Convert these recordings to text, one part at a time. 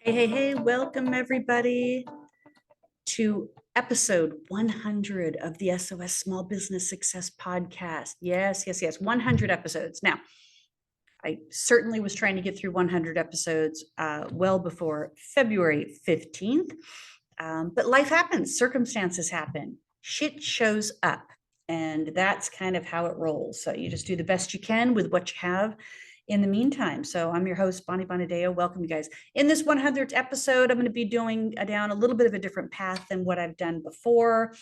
Hey, welcome everybody to episode 100 of the SOS Small Business Success Podcast. Yes, 100 episodes. Now, I certainly was trying to get through 100 episodes well before February 15th, but life happens, circumstances happen, shit shows up, and that's kind of how it rolls. So you just do the best you can with what you have in the meantime. So I'm your host, Bonnie Bonadeo. Welcome, you guys. In this 100th episode, I'm going to be doing down a little bit of a different path than what I've done before.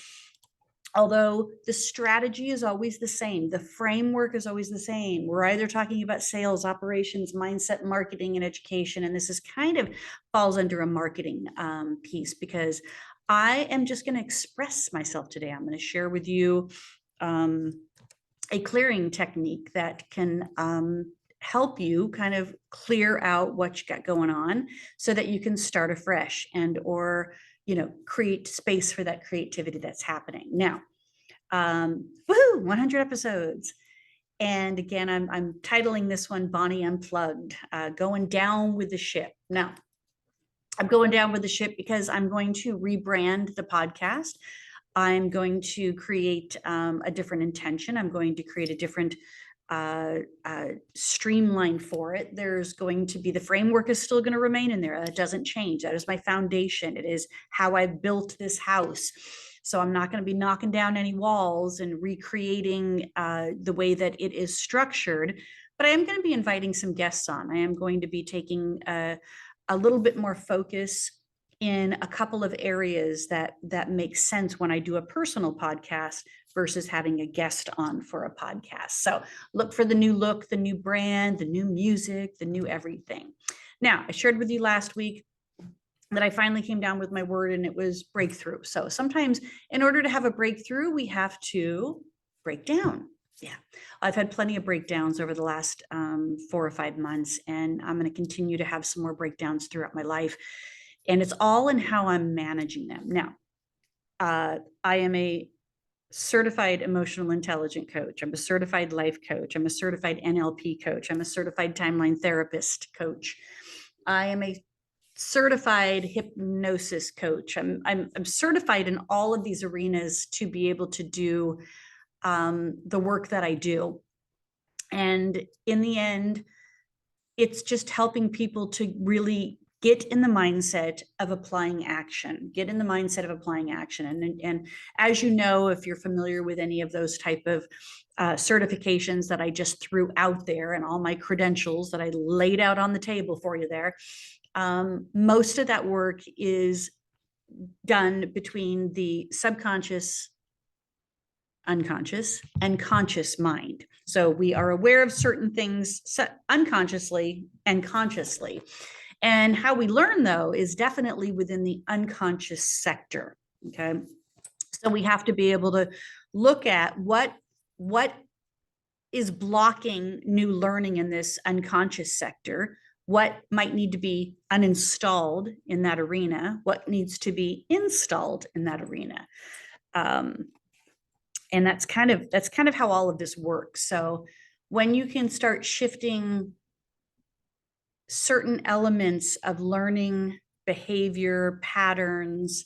Although the strategy is always the same, the framework is always the same. We're either talking about sales, operations, mindset, marketing, and education. And this is kind of falls under a marketing piece because I am just going to express myself today. I'm going to share with you a clearing technique that can help you kind of clear out what you got going on so that you can start afresh and or create space for that creativity that's happening now. Woohoo, 100 episodes. And again, I'm titling this one Bonnie Unplugged, going down with the ship. Now, I'm going down with the ship because I'm going to rebrand the podcast. I'm going to create a different intention. I'm going to create a different streamline for it. There's going to be, the framework is still going to remain in there. That doesn't change. That is my foundation. It is how I built this house. So I'm not going to be knocking down any walls and recreating the way that it is structured, but I am going to be inviting some guests on. I am going to be taking a little bit more focus in a couple of areas that make sense when I do a personal podcast versus having a guest on for a podcast. So look for the new look, the new brand, the new music, the new everything. Now, I shared with you last week that I finally came down with my word, and it was breakthrough. So sometimes in order to have a breakthrough, we have to break down. Yeah, I've had plenty of breakdowns over the last 4 or 5 months, and I'm going to continue to have some more breakdowns throughout my life. And it's all in how I'm managing them. Now, I am a certified emotional intelligence coach. I'm a certified life coach. I'm a certified NLP coach. I'm a certified timeline therapist coach. I am a certified hypnosis coach. I'm certified in all of these arenas to be able to do the work that I do. And in the end, it's just helping people to really get in the mindset of applying action, And as you know, if you're familiar with any of those type of certifications that I just threw out there and all my credentials that I laid out on the table for you there, most of that work is done between the subconscious, unconscious, and conscious mind. So we are aware of certain things unconsciously and consciously. And how we learn, though, is definitely within the unconscious sector. Okay. So we have to be able to look at what is blocking new learning in this unconscious sector, what might need to be uninstalled in that arena, what needs to be installed in that arena. And that's kind of how all of this works. So when you can start shifting certain elements of learning, behavior, patterns,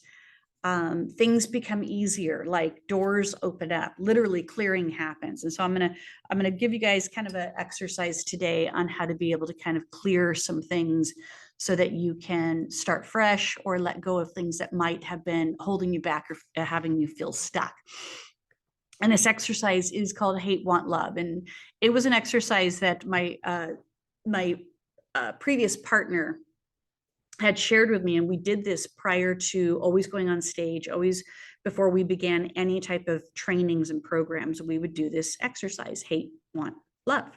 things become easier, like doors open up, literally clearing happens. And so I'm gonna give you guys kind of an exercise today on how to be able to kind of clear some things so that you can start fresh or let go of things that might have been holding you back or having you feel stuck. And this exercise is called Hate, Want, Love. And it was an exercise that my previous partner had shared with me, and we did this prior to always going on stage, always before we began any type of trainings and programs. We would do this exercise, hate, want, love.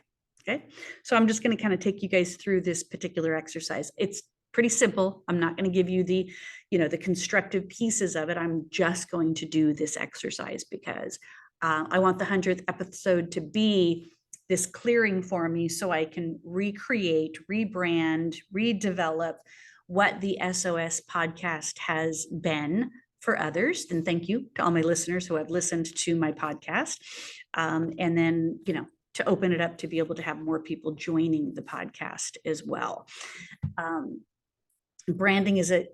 Okay, so I'm just going to kind of take you guys through this particular exercise. It's pretty simple. I'm not going to give you the constructive pieces of it. I'm just going to do this exercise because I want the 100th episode to be this clearing for me so I can recreate, rebrand, redevelop what the SOS podcast has been for others. And thank you to all my listeners who have listened to my podcast. And then, to open it up to be able to have more people joining the podcast as well. branding is a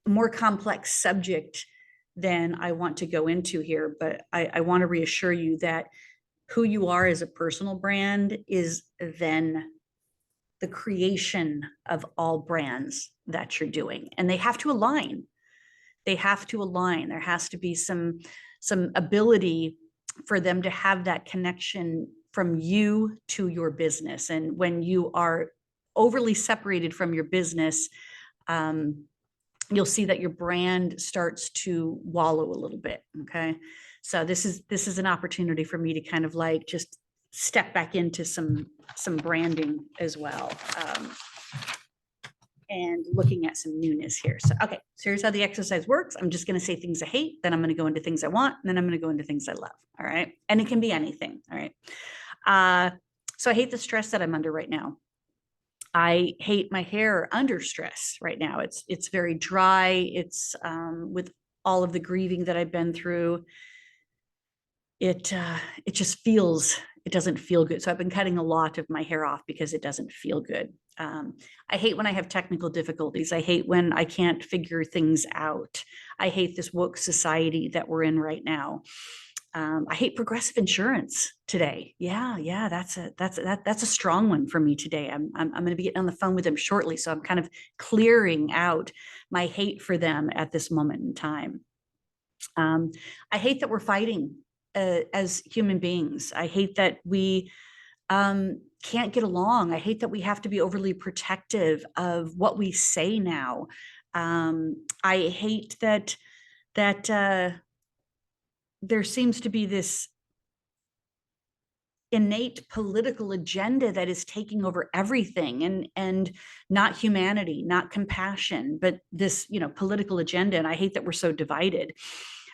more complex subject than I want to go into here, but I want to reassure you that who you are as a personal brand is then the creation of all brands that you're doing, and they have to align. They have to align. There has to be some ability for them to have that connection from you to your business. And when you are overly separated from your business, you'll see that your brand starts to wallow a little bit. Okay. So this is an opportunity for me to kind of like just step back into some branding as well. And looking at some newness here. So, okay, so here's how the exercise works. I'm just going to say things I hate, then I'm going to go into things I want, and then I'm going to go into things I love. All right. And it can be anything. All right. So I hate the stress that I'm under right now. I hate my hair under stress right now. It's very dry. It's with all of the grieving that I've been through. It just feels, it doesn't feel good. So I've been cutting a lot of my hair off because it doesn't feel good. I hate when I have technical difficulties. I hate when I can't figure things out. I hate this woke society that we're in right now. I hate progressive insurance today. Yeah, that's a strong one for me today. I'm going to be getting on the phone with them shortly, so I'm kind of clearing out my hate for them at this moment in time. I hate that we're fighting as human beings. I hate that we can't get along. I hate that we have to be overly protective of what we say now. I hate that there seems to be this innate political agenda that is taking over everything, and not humanity, not compassion, but this, political agenda. And I hate that we're so divided.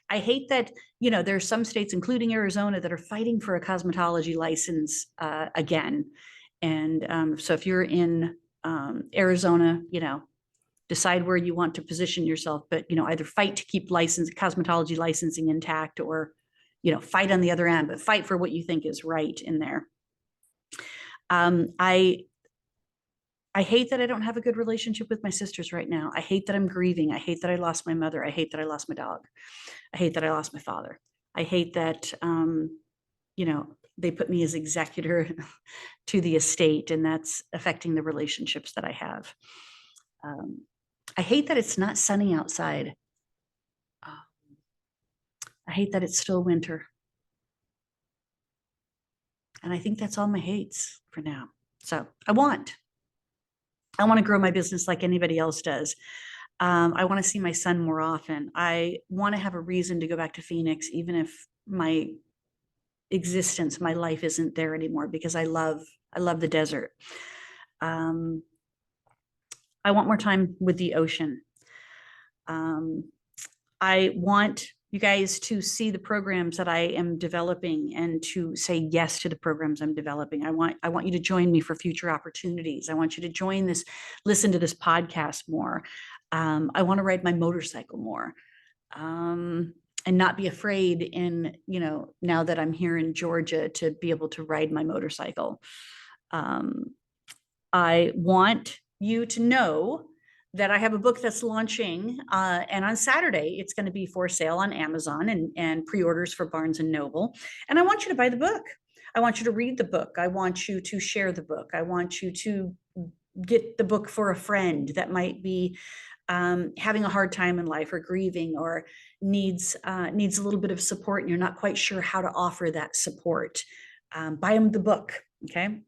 I hate that, there's some states, including Arizona, that are fighting for a cosmetology license again. And so if you're in Arizona, decide where you want to position yourself, but, either fight to keep cosmetology licensing intact, or, fight on the other end, but fight for what you think is right in there. I hate that I don't have a good relationship with my sisters right now. I hate that I'm grieving. I hate that I lost my mother. I hate that I lost my dog. I hate that I lost my father. I hate that, they put me as executor to the estate, and that's affecting the relationships that I have. I hate that it's not sunny outside. I hate that it's still winter. And I think that's all my hates for now. So I want to grow my business like anybody else does. I want to see my son more often. I want to have a reason to go back to Phoenix, even if my existence, my life isn't there anymore, because I love the desert. I want more time with the ocean. I want you guys to see the programs that I am developing and to say yes to the programs I'm developing. I want you to join me for future opportunities. I want you to listen to this podcast more. I want to ride my motorcycle more. And not be afraid now that I'm here in Georgia, to be able to ride my motorcycle. I want you to know that I have a book that's launching, and on Saturday, it's going to be for sale on Amazon and pre-orders for Barnes and Noble. And I want you to buy the book. I want you to read the book. I want you to share the book. I want you to get the book for a friend that might be having a hard time in life, or grieving, or needs a little bit of support, and you're not quite sure how to offer that support. Buy them the book. Okay.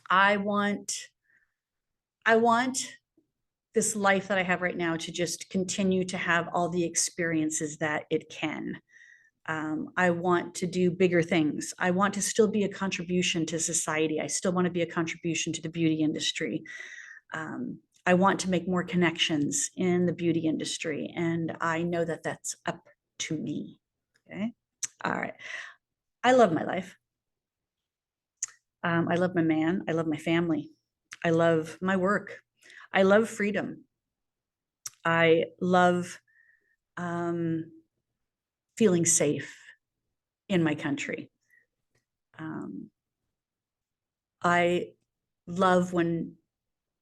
I want this life that I have right now to just continue to have all the experiences that it can. I want to do bigger things. I want to still be a contribution to society. I still want to be a contribution to the beauty industry. I want to make more connections in the beauty industry, and I know that that's up to me. Okay. All right. I love my life. I love my man. I love my family. I love my work. I love freedom. I love feeling safe in my country. I love when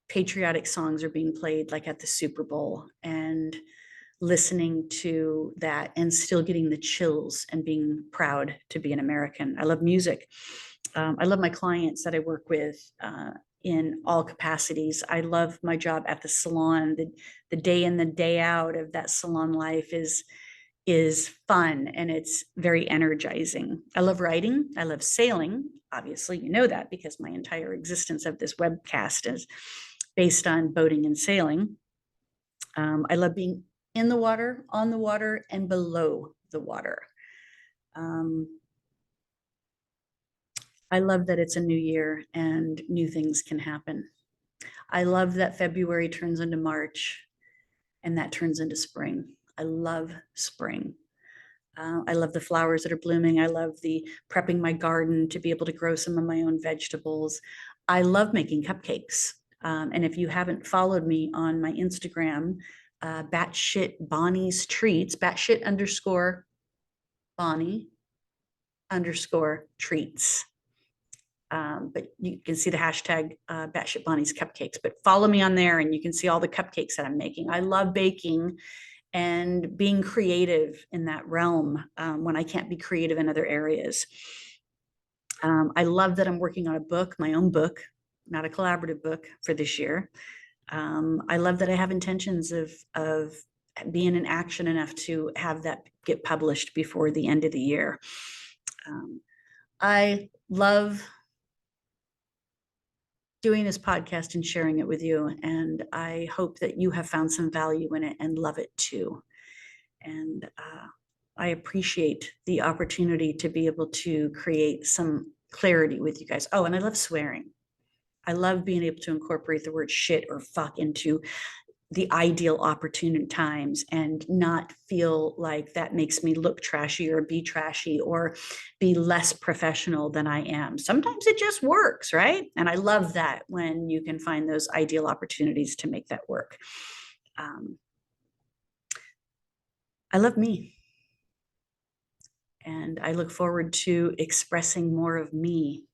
patriotic songs are being played like at the Super Bowl, and listening to that and still getting the chills and being proud to be an American. I love music. I love my clients that I work with in all capacities. I love my job at the salon. The day in, the day out of that salon life is fun, and it's very energizing. I love writing. I love sailing. Obviously, you know that because my entire existence of this webcast is based on boating and sailing. I love being in the water, on the water, and below the water. I love that it's a new year and new things can happen. I love that February turns into March and that turns into spring. I love spring. I love the flowers that are blooming. I love the prepping my garden to be able to grow some of my own vegetables. I love making cupcakes. And if you haven't followed me on my Instagram, batshit Bonnie's treats, batshit _ Bonnie _ treats. But you can see the hashtag batshit Bonnie's cupcakes, but follow me on there and you can see all the cupcakes that I'm making. I love baking and being creative in that realm when I can't be creative in other areas. I love that I'm working on a book, my own book, not a collaborative book for this year. I love that I have intentions of being in action enough to have that get published before the end of the year. I love doing this podcast and sharing it with you, and I hope that you have found some value in it and love it too. And I appreciate the opportunity to be able to create some clarity with you guys. Oh, and I love swearing. I love being able to incorporate the word shit or fuck into the ideal opportune times and not feel like that makes me look trashy or be trashy or be less professional than I am. Sometimes it just works, right? And I love that when you can find those ideal opportunities to make that work. I love me. And I look forward to expressing more of me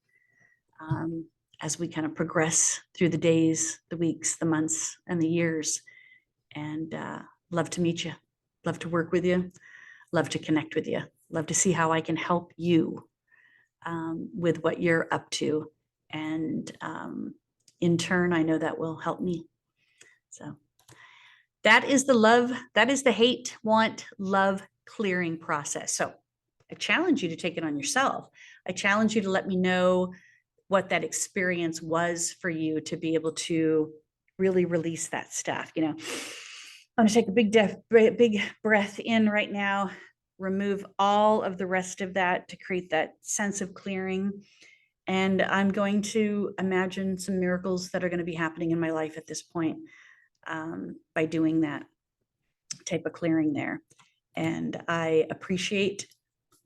as we kind of progress through the days, the weeks, the months, and the years. And love to meet you, love to work with you, love to connect with you, love to see how I can help you with what you're up to. And in turn, I know that will help me. So that is the love, that is the hate, want, love clearing process. So I challenge you to take it on yourself. I challenge you to let me know what that experience was for you to be able to really release that stuff. You know, I'm going to take a big breath in right now, remove all of the rest of that to create that sense of clearing. And I'm going to imagine some miracles that are going to be happening in my life at this point by doing that type of clearing there. And I appreciate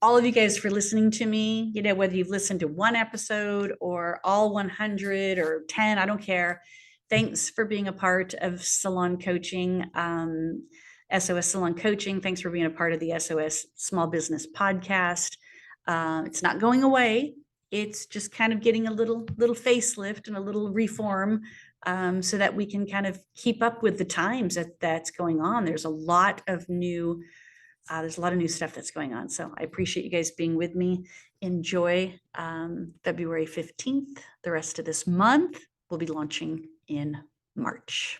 all of you guys for listening to me, you know, whether you've listened to one episode or all 100 or 10, I don't care. Thanks for being a part of salon coaching, SOS Salon Coaching. Thanks for being a part of the SOS Small Business Podcast. It's not going away. It's just kind of getting a little facelift and a little reform so that we can kind of keep up with the times that's going on. There's a lot of new stuff that's going on. So I appreciate you guys being with me. Enjoy February 15th. The rest of this month, we'll be launching in March.